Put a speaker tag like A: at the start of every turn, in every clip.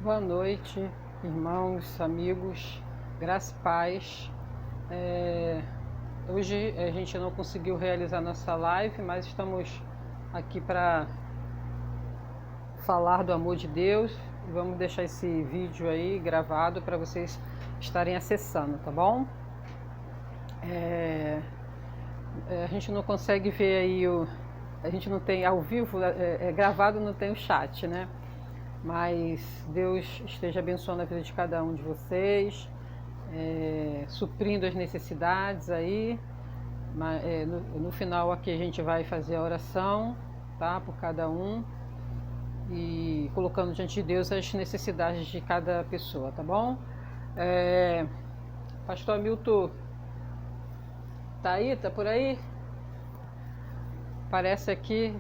A: Boa noite, irmãos, amigos, graça e paz. Hoje a gente não conseguiu realizar nossa live, mas estamos aqui para falar do amor de Deus. Vamos deixar esse vídeo aí gravado para vocês estarem acessando, tá bom? A gente não consegue ver aí a gente não tem ao vivo, gravado não tem o chat, né? Mas Deus esteja abençoando a vida de cada um de vocês, suprindo as necessidades aí. No final aqui a gente vai fazer a oração, tá? Por cada um e colocando diante de Deus as necessidades de cada pessoa, tá bom? Pastor Hamilton, tá aí? Tá por aí? Parece aqui.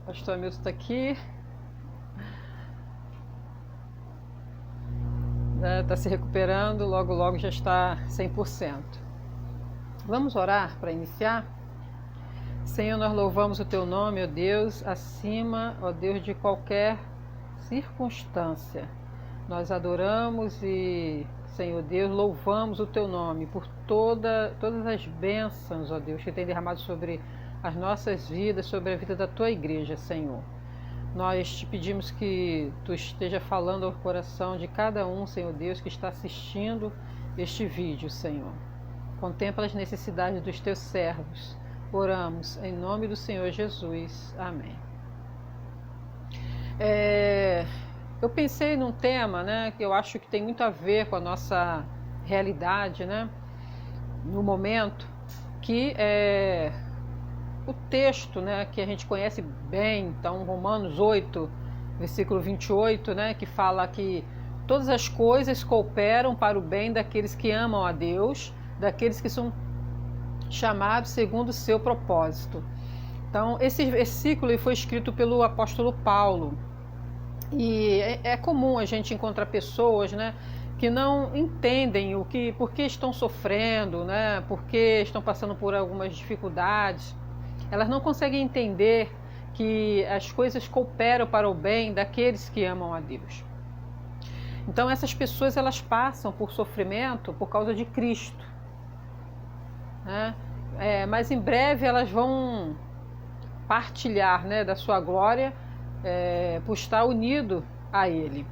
A: Pastor Hamilton está aqui. Está se recuperando, logo logo já está 100%. Vamos orar para iniciar? Senhor, nós louvamos o Teu nome, ó Deus, acima, ó Deus, de qualquer circunstância. Nós adoramos e, Senhor Deus, louvamos o Teu nome por todas as bênçãos, ó Deus, que tem derramado sobre as nossas vidas, sobre a vida da Tua igreja, Senhor. Nós te pedimos que Tu esteja falando ao coração de cada um, Senhor Deus, que está assistindo este vídeo, Senhor. Contempla as necessidades dos Teus servos. Oramos em nome do Senhor Jesus. Amém. Eu pensei num tema, né, que eu acho que tem muito a ver com a nossa realidade, né, no momento, que é o texto, né, que a gente conhece bem, então Romanos 8, versículo 28, né, que fala que todas as coisas cooperam para o bem daqueles que amam a Deus, daqueles que são chamados segundo o seu propósito. Então, esse versículo foi escrito pelo apóstolo Paulo. E é comum a gente encontrar pessoas, né, que não entendem por que estão sofrendo, né, por que estão passando por algumas dificuldades. Elas não conseguem entender que as coisas cooperam para o bem daqueles que amam a Deus. Então essas pessoas elas passam por sofrimento por causa de Cristo, né? Mas em breve elas vão partilhar, né, da sua glória, por estar unido a Ele.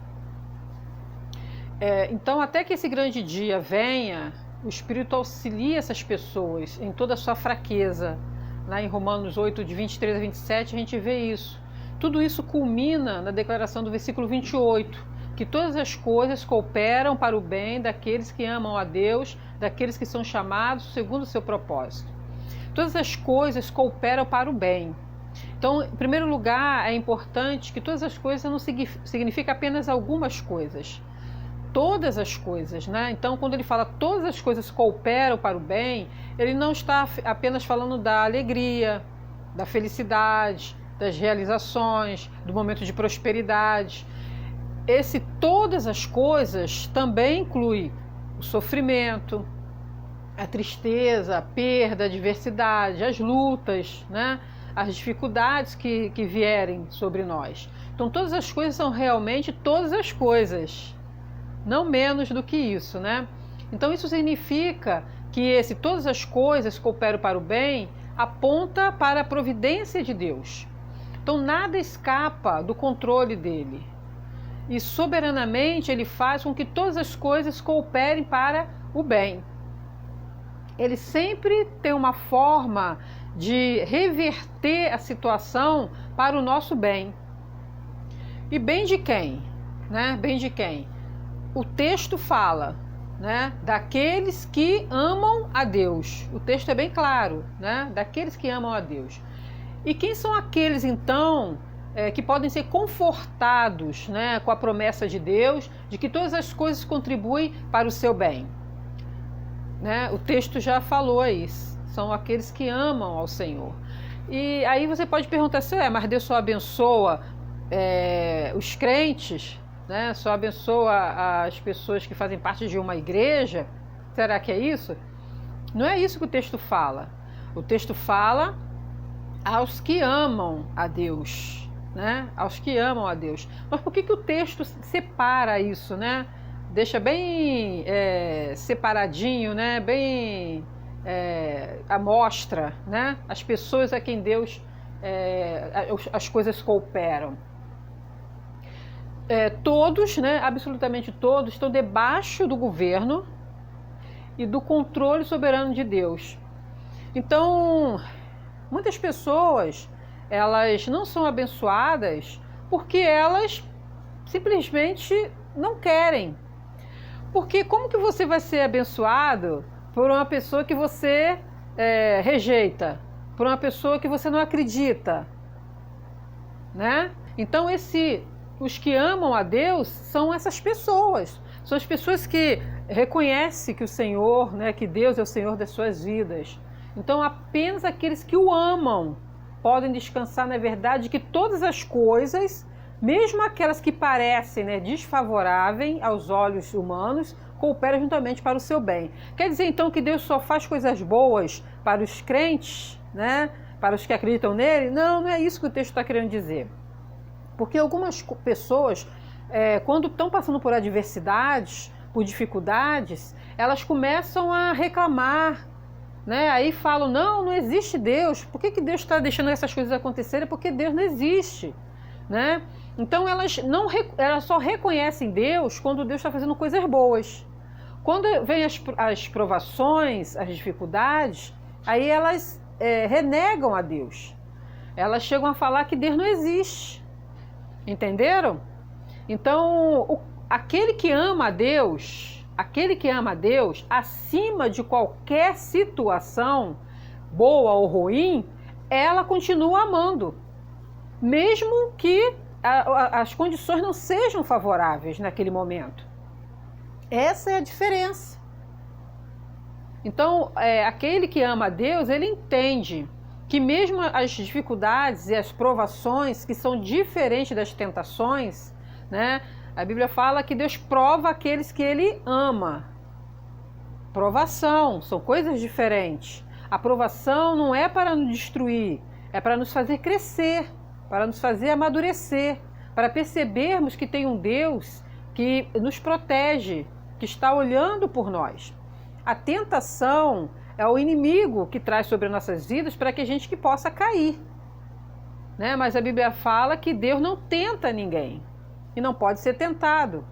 A: Então até que esse grande dia venha, o Espírito auxilia essas pessoas em toda a sua fraqueza. Lá em Romanos 8, de 23 a 27, a gente vê isso. Tudo isso culmina na declaração do versículo 28, que todas as coisas cooperam para o bem daqueles que amam a Deus, daqueles que são chamados segundo o seu propósito. Todas as coisas cooperam para o bem. Então, em primeiro lugar, é importante que todas as coisas não significa apenas algumas coisas. Todas as coisas, né? Então, quando ele fala todas as coisas cooperam para o bem, ele não está apenas falando da alegria, da felicidade, das realizações, do momento de prosperidade. Esse todas as coisas também inclui o sofrimento, a tristeza, a perda, a adversidade, as lutas, né? As dificuldades que vierem sobre nós. Então, todas as coisas são realmente todas as coisas. Não menos do que isso, né? Então isso significa que todas as coisas cooperam para o bem, aponta para a providência de Deus. Então nada escapa do controle dele. E soberanamente ele faz com que todas as coisas cooperem para o bem. Ele sempre tem uma forma de reverter a situação para o nosso bem. E bem de quem? Né? Bem de quem? O texto fala, né, daqueles que amam a Deus. O texto é bem claro, né, daqueles que amam a Deus. E quem são aqueles, então, que podem ser confortados, né, com a promessa de Deus de que todas as coisas contribuem para o seu bem? Né? O texto já falou aí, são aqueles que amam ao Senhor. E aí você pode perguntar assim, mas Deus só abençoa os crentes? Né? Só abençoa as pessoas que fazem parte de uma igreja? Será que é isso? Não é isso que o texto fala. O texto fala aos que amam a Deus, né? Aos que amam a Deus. Mas por que o texto separa isso, né? Deixa bem separadinho, né? Bem à mostra, né? As pessoas a quem Deus, as coisas cooperam. Todos, né? Absolutamente todos, estão debaixo do governo e do controle soberano de Deus. Então, muitas pessoas, elas não são abençoadas porque elas simplesmente não querem. Porque como que você vai ser abençoado por uma pessoa que você rejeita, por uma pessoa que você não acredita, né? Então os que amam a Deus são essas pessoas, são as pessoas que reconhecem que o Senhor, né, que Deus é o Senhor das suas vidas. Então apenas aqueles que o amam podem descansar na verdade que todas as coisas, mesmo aquelas que parecem, né, desfavoráveis aos olhos humanos, cooperam juntamente para o seu bem. Quer dizer então que Deus só faz coisas boas para os crentes, né, para os que acreditam nele? Não, não é isso que o texto está querendo dizer. Porque algumas pessoas, quando estão passando por adversidades, por dificuldades, elas começam a reclamar, né? Aí falam, não existe Deus. Por que Deus está deixando essas coisas acontecerem? Porque Deus não existe, né? Então elas só reconhecem Deus quando Deus está fazendo coisas boas. Quando vem as provações, as dificuldades, aí elas renegam a Deus. Elas chegam a falar que Deus não existe. Entenderam? Então, aquele que ama a Deus, acima de qualquer situação, boa ou ruim, ela continua amando, mesmo que as condições não sejam favoráveis naquele momento. Essa é a diferença. Então, aquele que ama a Deus, ele entende que mesmo as dificuldades e as provações, que são diferentes das tentações, né? A Bíblia fala que Deus prova aqueles que Ele ama. Provação, são coisas diferentes. A provação não é para nos destruir, é para nos fazer crescer, para nos fazer amadurecer, para percebermos que tem um Deus que nos protege, que está olhando por nós. A tentação é o inimigo que traz sobre nossas vidas para que a gente possa cair, né? Mas a Bíblia fala que Deus não tenta ninguém e não pode ser tentado,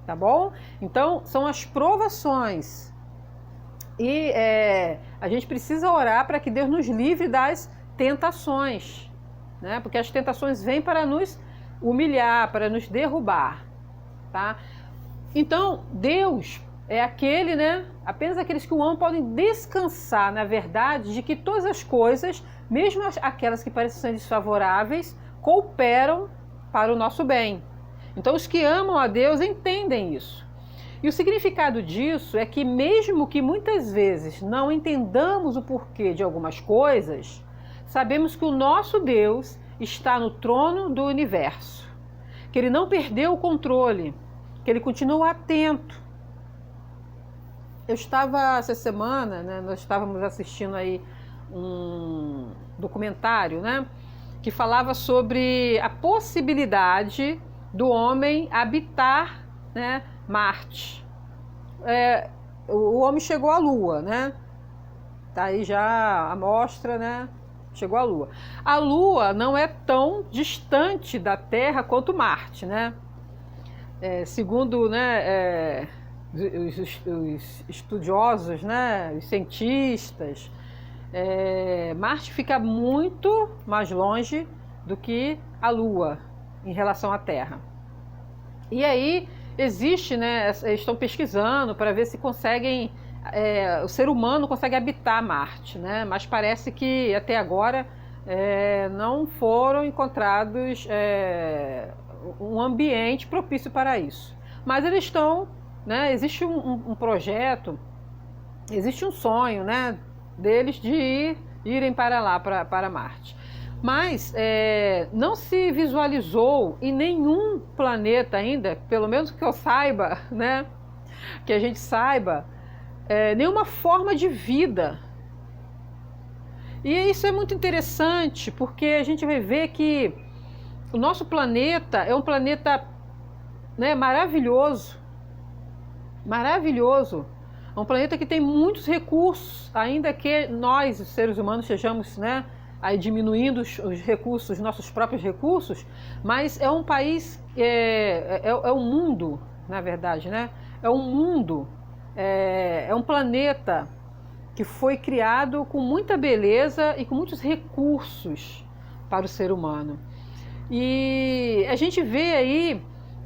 A: tá bom? Então, são as provações. E a gente precisa orar para que Deus nos livre das tentações, né? Porque as tentações vêm para nos humilhar, para nos derrubar, tá? Então, Deus é aquele, né? Apenas aqueles que o amam podem descansar na verdade de que todas as coisas, mesmo aquelas que parecem ser desfavoráveis, cooperam para o nosso bem. Então, os que amam a Deus entendem isso. E o significado disso é que, mesmo que muitas vezes não entendamos o porquê de algumas coisas, sabemos que o nosso Deus está no trono do universo, que Ele não perdeu o controle, que Ele continua atento. Eu estava, essa semana, né, nós estávamos assistindo aí um documentário, né, que falava sobre a possibilidade do homem habitar, né, Marte. O homem chegou à Lua, né? Tá aí já a amostra, né? Chegou à Lua. A Lua não é tão distante da Terra quanto Marte, né? Segundo, né, os estudiosos, né, os cientistas, Marte fica muito mais longe do que a Lua em relação à Terra. E aí existe, né, eles estão pesquisando para ver se conseguem, o ser humano consegue habitar Marte, né? Mas parece que até agora não foram encontrados um ambiente propício para isso. Mas eles estão, né, existe um projeto, existe um sonho, né, deles de irem para lá, para Marte. Mas não se visualizou em nenhum planeta ainda, pelo menos que eu saiba, né, que a gente saiba, nenhuma forma de vida. E isso é muito interessante, porque a gente vai ver que O nosso planeta é um planeta, né, maravilhoso, maravilhoso. É um planeta que tem muitos recursos, ainda que nós, os seres humanos, estejamos, né, aí diminuindo os recursos, os nossos próprios recursos, mas é um país, é um mundo, na verdade, né? É um mundo, é um planeta que foi criado com muita beleza e com muitos recursos para o ser humano. E a gente vê aí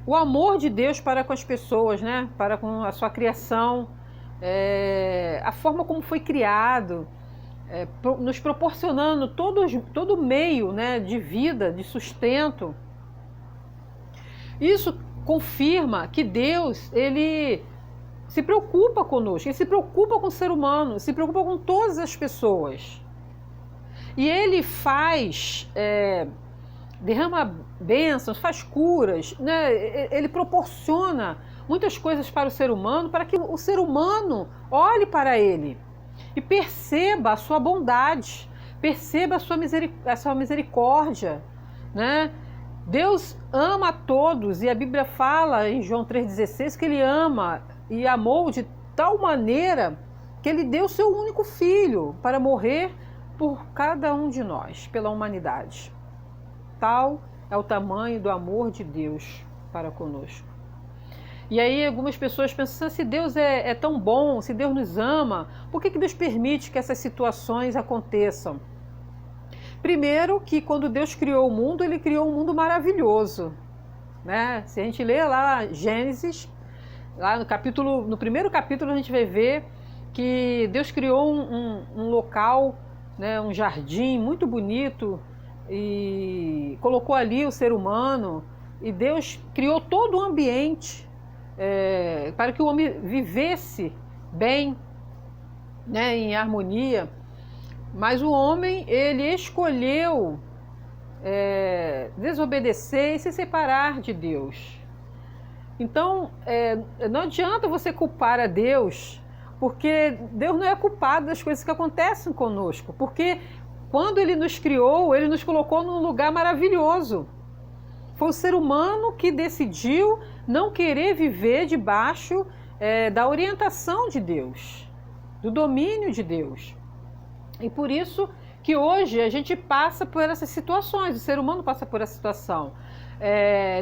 A: o amor de Deus para com as pessoas, né? Para com a sua criação, a forma como foi criado, nos proporcionando todo meio, né, de vida, de sustento. Isso confirma que Deus, ele se preocupa conosco, ele se preocupa com o ser humano, se preocupa com todas as pessoas. E ele derrama bênçãos, faz curas, né? Ele proporciona muitas coisas para o ser humano, para que o ser humano olhe para ele e perceba a sua bondade, perceba a sua misericórdia, né? Deus ama a todos, e a Bíblia fala em João 3,16 que ele ama e amou de tal maneira que ele deu seu único filho para morrer por cada um de nós, pela humanidade. Tal é o tamanho do amor de Deus para conosco. E aí algumas pessoas pensam, se Deus é tão bom, se Deus nos ama, por que Deus permite que essas situações aconteçam? Primeiro que quando Deus criou o mundo, ele criou um mundo maravilhoso, né? Se a gente lê lá Gênesis, lá no primeiro capítulo a gente vai ver que Deus criou um local, né, um jardim muito bonito, e colocou ali o ser humano, e Deus criou todo o ambiente para que o homem vivesse bem, né, em harmonia. Mas o homem, ele escolheu desobedecer e se separar de Deus. Então, não adianta você culpar a Deus, porque Deus não é culpado das coisas que acontecem conosco, porque quando ele nos criou, ele nos colocou num lugar maravilhoso. Foi o ser humano que decidiu não querer viver debaixo da orientação de Deus, do domínio de Deus. E por isso que hoje a gente passa por essas situações, o ser humano passa por essa situação.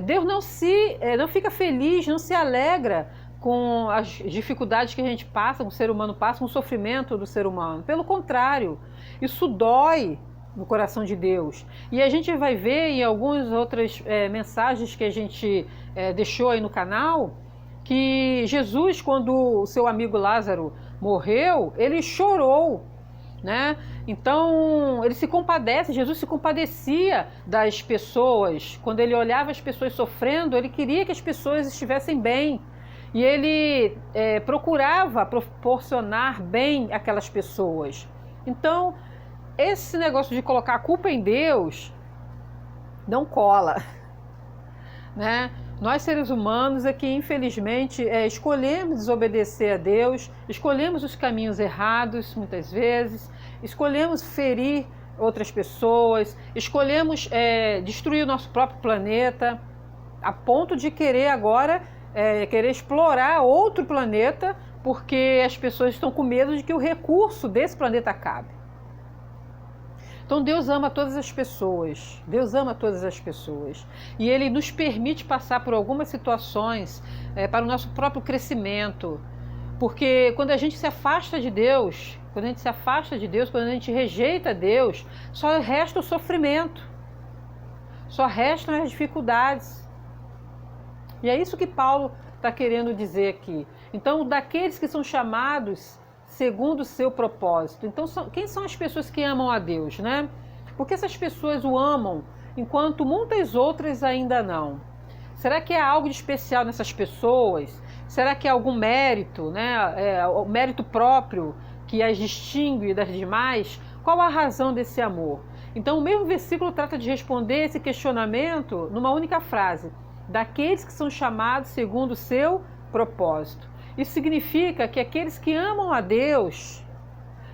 A: Deus não fica feliz, não se alegra com as dificuldades que a gente passa, que o ser humano passa, com o sofrimento do ser humano. Pelo contrário, isso dói no coração de Deus. E a gente vai ver em algumas outras mensagens que a gente deixou aí no canal, que Jesus, quando o seu amigo Lázaro morreu, ele chorou, né? Então ele se compadece, Jesus se compadecia das pessoas. Quando ele olhava as pessoas sofrendo, ele queria que as pessoas estivessem bem. E ele procurava proporcionar bem àquelas pessoas. Então, esse negócio de colocar a culpa em Deus não cola, né? Nós, seres humanos, é que infelizmente escolhemos desobedecer a Deus, escolhemos os caminhos errados muitas vezes, escolhemos ferir outras pessoas, escolhemos destruir o nosso próprio planeta, a ponto de querer agora querer explorar outro planeta, porque as pessoas estão com medo de que o recurso desse planeta acabe. Então Deus ama todas as pessoas, Deus ama todas as pessoas, e Ele nos permite passar por algumas situações para o nosso próprio crescimento, porque quando a gente se afasta de Deus, quando a gente rejeita Deus, só resta o sofrimento, só restam as dificuldades. E é isso que Paulo está querendo dizer aqui. Então, daqueles que são chamados segundo o seu propósito. Então, quem são as pessoas que amam a Deus, né? Porque essas pessoas o amam, enquanto muitas outras ainda não. Será que há algo de especial nessas pessoas? Será que há algum mérito, né? O mérito próprio que as distingue das demais? Qual a razão desse amor? Então, o mesmo versículo trata de responder esse questionamento numa única frase: daqueles que são chamados segundo o seu propósito. Isso significa que aqueles que amam a Deus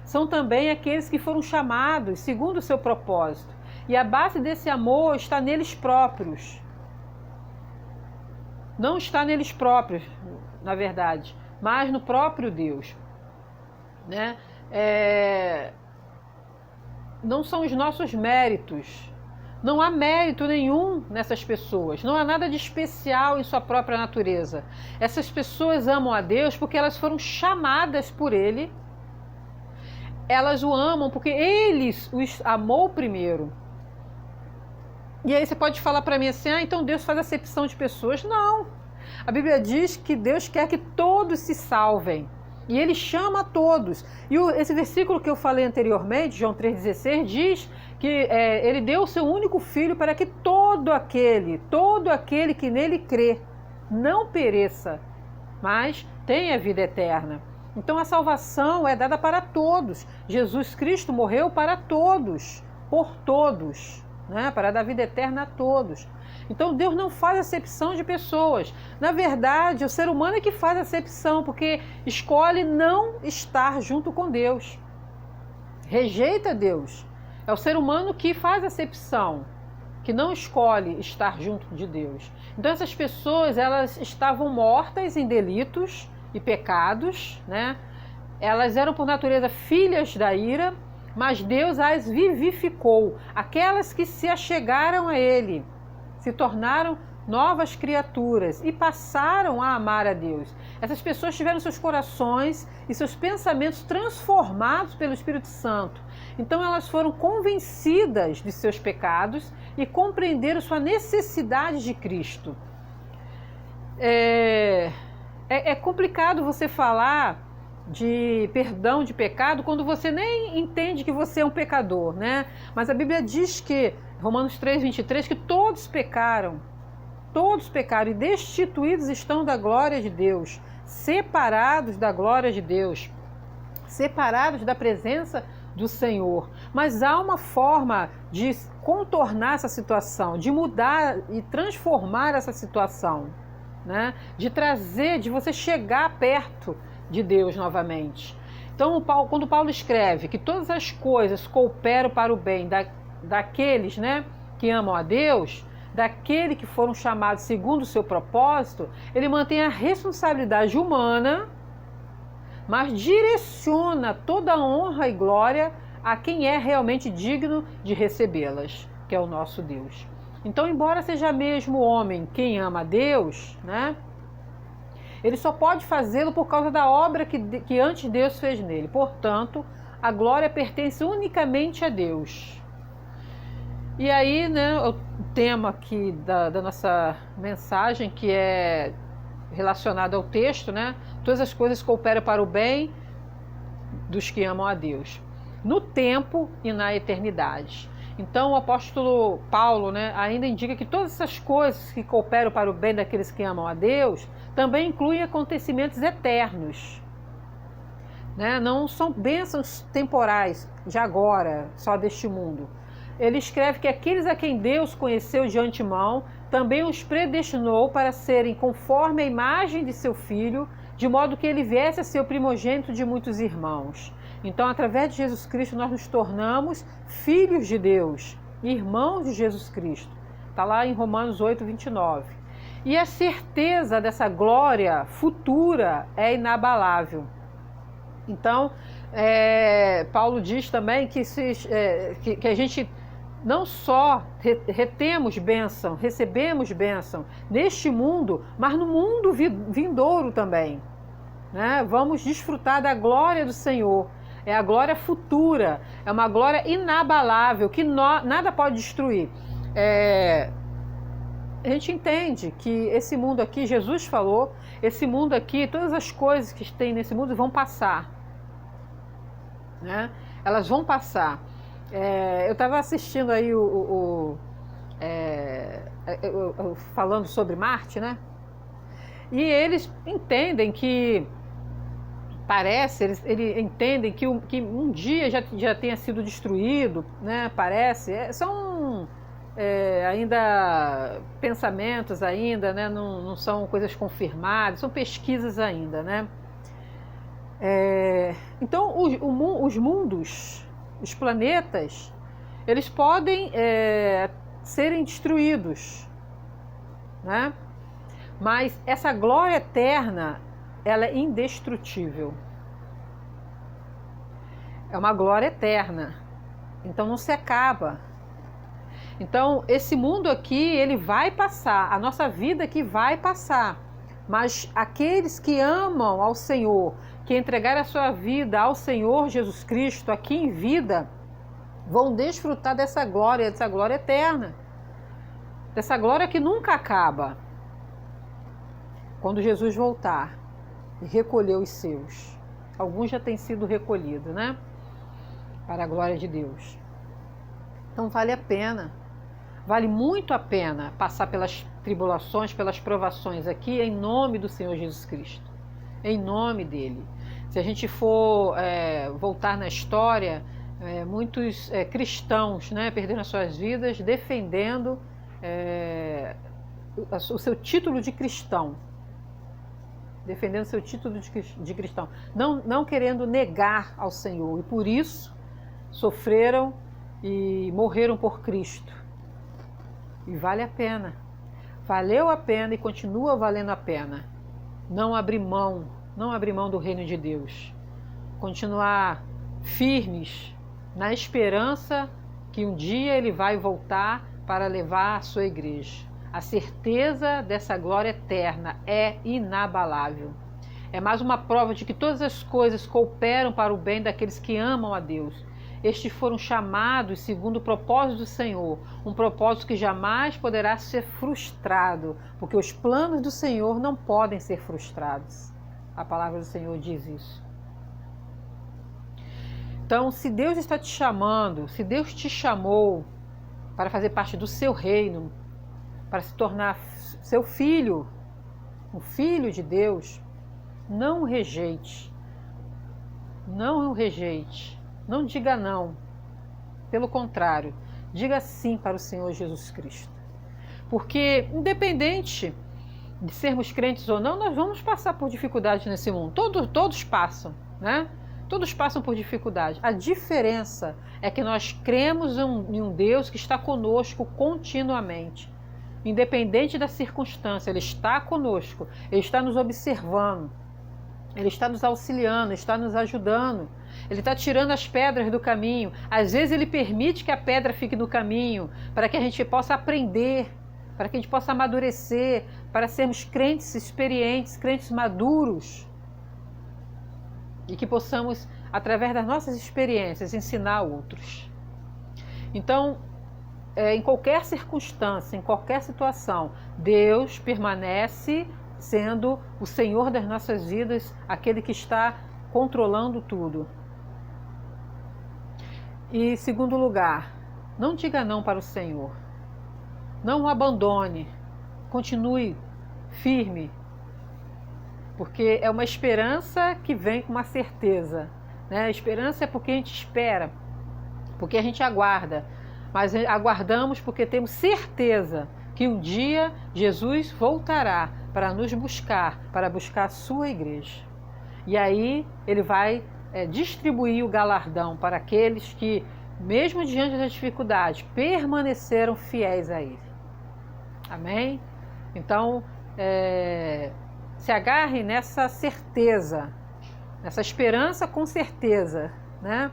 A: são também aqueles que foram chamados segundo o seu propósito. E a base desse amor está neles próprios. Não está neles próprios, na verdade, mas no próprio Deus, né? Não são os nossos méritos. Não há mérito nenhum nessas pessoas. Não há nada de especial em sua própria natureza. Essas pessoas amam a Deus porque elas foram chamadas por Ele. Elas o amam porque Ele os amou primeiro. E aí você pode falar para mim assim, então Deus faz acepção de pessoas. Não. A Bíblia diz que Deus quer que todos se salvem. E Ele chama a todos. E esse versículo que eu falei anteriormente, João 3,16, diz que Ele deu o seu único Filho para que todo aquele que nele crê, não pereça, mas tenha vida eterna. Então a salvação é dada para todos. Jesus Cristo morreu para todos, por todos, né? Para dar vida eterna a todos. Então Deus não faz acepção de pessoas. Na verdade, o ser humano é que faz acepção, porque escolhe não estar junto com Deus. Rejeita Deus. É o ser humano que faz acepção, que não escolhe estar junto de Deus. Então essas pessoas, elas estavam mortas em delitos e pecados, né? Elas eram por natureza filhas da ira, mas Deus as vivificou. Aquelas que se achegaram a Ele se tornaram novas criaturas e passaram a amar a Deus. Essas pessoas tiveram seus corações e seus pensamentos transformados pelo Espírito Santo. Então elas foram convencidas de seus pecados e compreenderam sua necessidade de Cristo. É complicado você falar de perdão de pecado quando você nem entende que você é um pecador, né? Mas a Bíblia diz que, Romanos 3,23, que todos pecaram e destituídos estão da glória de Deus, separados da glória de Deus, separados da presença do Senhor. Mas há uma forma de contornar essa situação, de mudar e transformar essa situação, né? De trazer, de você chegar perto de Deus novamente. Então, quando Paulo escreve que todas as coisas cooperam para o bem daqueles, né, que amam a Deus, daquele que foram chamados segundo o seu propósito, ele mantém a responsabilidade humana, mas direciona toda a honra e glória a quem é realmente digno de recebê-las, que é o nosso Deus. Então, embora seja mesmo o homem quem ama a Deus, né, ele só pode fazê-lo por causa da obra que antes Deus fez nele. Portanto, a glória pertence unicamente a Deus. E aí, né, o tema aqui da nossa mensagem, que é relacionado ao texto, né? Todas as coisas cooperam para o bem dos que amam a Deus, no tempo e na eternidade. Então o apóstolo Paulo, né, ainda indica que todas essas coisas que cooperam para o bem daqueles que amam a Deus também incluem acontecimentos eternos, né? Não são bênçãos temporais de agora, só deste mundo. Ele escreve que aqueles a quem Deus conheceu de antemão também os predestinou para serem conforme a imagem de seu Filho, de modo que ele viesse a ser o primogênito de muitos irmãos. Então, através de Jesus Cristo, nós nos tornamos filhos de Deus, irmãos de Jesus Cristo. Está lá em Romanos 8:29. E a certeza dessa glória futura é inabalável. Então, Paulo diz também que a gente não só retemos bênção, recebemos bênção neste mundo, mas no mundo vindouro também, né? Vamos desfrutar da glória do Senhor. É a glória futura, é uma glória inabalável, que nada pode destruir. A gente entende que esse mundo aqui, Jesus falou, esse mundo aqui, todas as coisas que tem nesse mundo vão passar, né? Elas vão passar. Eu estava assistindo aí falando sobre Marte, né? E eles entendem que eles entendem que um dia já tenha sido destruído, né? Parece, são ainda pensamentos ainda, né? Não são coisas confirmadas, são pesquisas ainda, né? Então os mundos, os planetas, eles podem serem destruídos, né? Mas essa glória eterna, ela é indestrutível. É uma glória eterna, então não se acaba. Então esse mundo aqui, ele vai passar, a nossa vida aqui vai passar, mas aqueles que amam ao Senhor, que entregaram a sua vida ao Senhor Jesus Cristo aqui em vida, vão desfrutar dessa glória eterna, dessa glória que nunca acaba. Quando Jesus voltar e recolher os seus, alguns já têm sido recolhidos, né? Para a glória de Deus. Então vale a pena, vale muito a pena passar pelas tribulações, pelas provações aqui, em nome do Senhor Jesus Cristo, em nome dele. Se a gente for voltar na história, muitos cristãos, né, perderam as suas vidas defendendo o seu título de cristão, defendendo seu título de cristão, não querendo negar ao Senhor, e por isso sofreram e morreram por Cristo. E vale a pena, valeu a pena e continua valendo a pena não abrir mão do reino de Deus, continuar firmes na esperança que um dia ele vai voltar para levar a sua igreja. A certeza dessa glória eterna é inabalável. É mais uma prova de que todas as coisas cooperam para o bem daqueles que amam a Deus. Estes foram chamados segundo o propósito do Senhor, um propósito que jamais poderá ser frustrado, porque os planos do Senhor não podem ser frustrados. A palavra do Senhor diz isso. Então, se Deus está te chamando, se Deus te chamou para fazer parte do seu reino, para se tornar seu filho, um filho de Deus, não o rejeite. Não o rejeite. Não diga não. Pelo contrário, diga sim para o Senhor Jesus Cristo. Porque, independente de sermos crentes ou não, nós vamos passar por dificuldades nesse mundo. Todos passam, né? Todos passam por dificuldade. A diferença é que nós cremos em um Deus que está conosco continuamente. Independente da circunstância, Ele está conosco, Ele está nos observando, Ele está nos auxiliando, está nos ajudando, Ele está tirando as pedras do caminho. Às vezes Ele permite que a pedra fique no caminho, para que a gente possa aprender, para que a gente possa amadurecer, para sermos crentes experientes, crentes maduros, e que possamos, através das nossas experiências, ensinar outros. Então, em qualquer circunstância, em qualquer situação, Deus permanece sendo o Senhor das nossas vidas, aquele que está controlando tudo. E, segundo lugar, não diga não para o Senhor. Não o abandone. Continue firme. Porque é uma esperança que vem com uma certeza, né? A esperança é porque a gente espera, porque a gente aguarda. Mas aguardamos porque temos certeza que um dia Jesus voltará para nos buscar, para buscar a sua igreja. E aí Ele vai distribuir o galardão para aqueles que, mesmo diante das dificuldades, permaneceram fiéis a Ele. Amém? Então, se agarre nessa certeza, nessa esperança com certeza, né?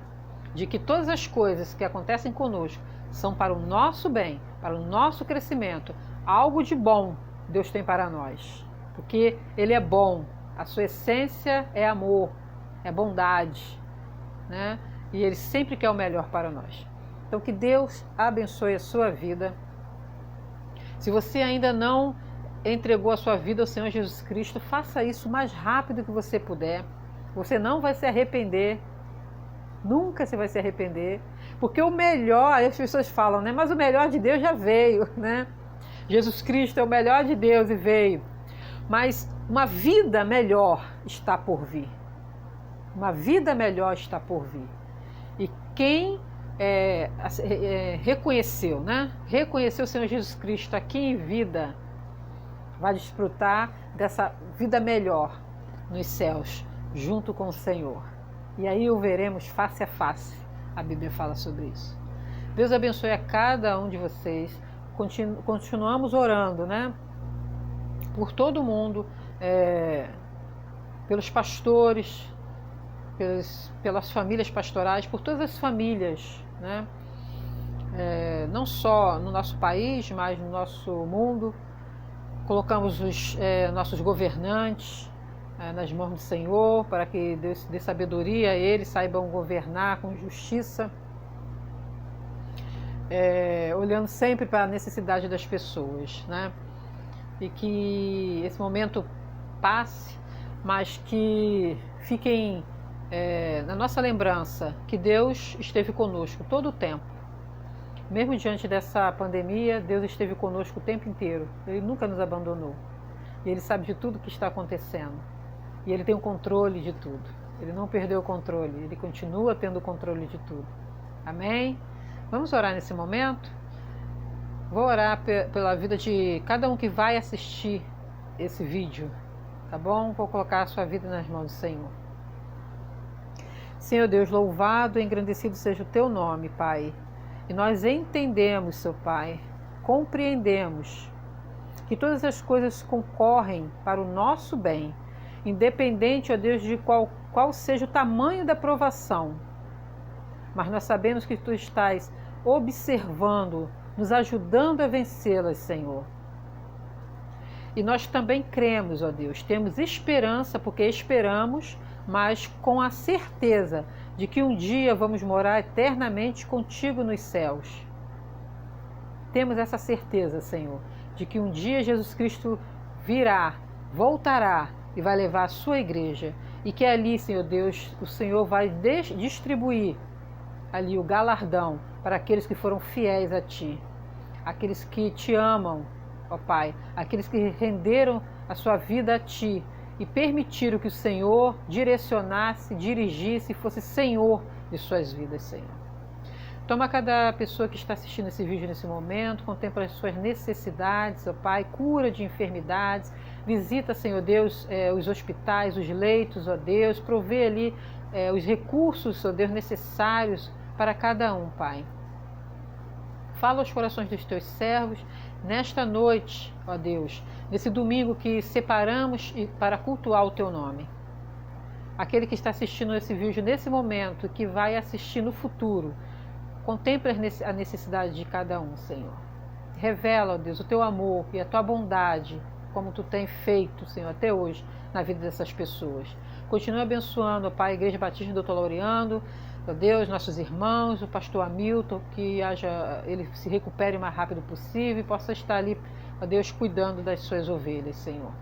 A: De que todas as coisas que acontecem conosco são para o nosso bem, para o nosso crescimento. Algo de bom Deus tem para nós, porque Ele é bom, a sua essência é amor, é bondade, né? E Ele sempre quer o melhor para nós. Então que Deus abençoe a sua vida. Se você ainda não entregou a sua vida ao Senhor Jesus Cristo, faça isso o mais rápido que você puder. Você não vai se arrepender. Nunca você vai se arrepender, porque o melhor, as pessoas falam, né? Mas o melhor de Deus já veio, né? Jesus Cristo é o melhor de Deus e veio. Mas uma vida melhor está por vir. Uma vida melhor está por vir. E quem reconheceu, né? Reconheceu o Senhor Jesus Cristo aqui em vida, vai desfrutar dessa vida melhor nos céus, junto com o Senhor. E aí o veremos face a face. A Bíblia fala sobre isso. Deus abençoe a cada um de vocês. Continuamos orando, né? Por todo mundo, pelos pastores, pelas famílias pastorais, por todas as famílias, né? Não só no nosso país, mas no nosso mundo. Colocamos os nossos governantes nas mãos do Senhor, para que Deus dê sabedoria a eles, saibam governar com justiça, olhando sempre para a necessidade das pessoas, né? E que esse momento passe, mas que fiquem na nossa lembrança que Deus esteve conosco todo o tempo. Mesmo diante dessa pandemia, Deus esteve conosco o tempo inteiro. Ele nunca nos abandonou. E Ele sabe de tudo que está acontecendo. E Ele tem o controle de tudo. Ele não perdeu o controle. Ele continua tendo o controle de tudo. Amém? Vamos orar nesse momento? Vou orar pela vida de cada um que vai assistir esse vídeo. Tá bom? Vou colocar a sua vida nas mãos do Senhor. Senhor Deus, louvado e engrandecido seja o Teu nome, Pai. E nós entendemos, Seu Pai, compreendemos que todas as coisas concorrem para o nosso bem, independente, ó Deus, de qual seja o tamanho da provação. Mas nós sabemos que Tu estás observando, nos ajudando a vencê-las, Senhor. E nós também cremos, ó Deus, temos esperança, porque esperamos, mas com a certeza de que um dia vamos morar eternamente contigo nos céus. Temos essa certeza, Senhor, de que um dia Jesus Cristo virá, voltará e vai levar a sua igreja, e que ali, Senhor Deus, o Senhor vai distribuir ali o galardão para aqueles que foram fiéis a Ti, aqueles que Te amam, ó Pai, aqueles que renderam a sua vida a Ti e permitiram que o Senhor direcionasse, dirigisse e fosse Senhor de suas vidas, Senhor. Toma cada pessoa que está assistindo esse vídeo nesse momento, contempla as suas necessidades, ó Pai, cura de enfermidades, visita, Senhor Deus, os hospitais, os leitos, ó Deus, provê ali os recursos, ó Deus, necessários para cada um, Pai. Fala aos corações dos Teus servos nesta noite, ó Deus, nesse domingo que separamos para cultuar o Teu nome. Aquele que está assistindo esse vídeo nesse momento, que vai assistir no futuro, contemple a necessidade de cada um, Senhor. Revela, ó Deus, o Teu amor e a Tua bondade, como Tu tem feito, Senhor, até hoje, na vida dessas pessoas. Continue abençoando, ó Pai, a Igreja Batista do Dr. Laureano, ó Deus, nossos irmãos, o pastor Hamilton, que ele se recupere o mais rápido possível e possa estar ali, ó Deus, cuidando das suas ovelhas, Senhor.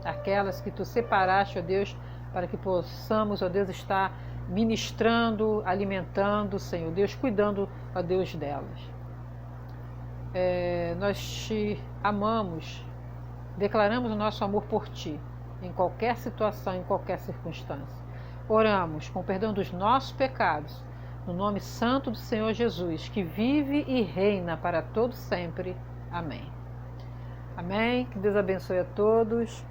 A: Aquelas que Tu separaste, ó Deus, para que possamos, ó Deus, estar ministrando, alimentando, Senhor Deus, cuidando, ó Deus, delas. Nós Te amamos, declaramos o nosso amor por Ti, em qualquer situação, em qualquer circunstância. Oramos com o perdão dos nossos pecados, no nome santo do Senhor Jesus, que vive e reina para todo sempre. Amém. Amém. Que Deus abençoe a todos.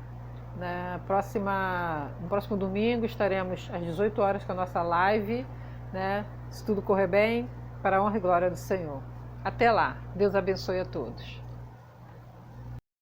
A: No próximo domingo estaremos às 18 horas com a nossa live, né? Se tudo correr bem, para a honra e glória do Senhor. Até lá. Deus abençoe a todos.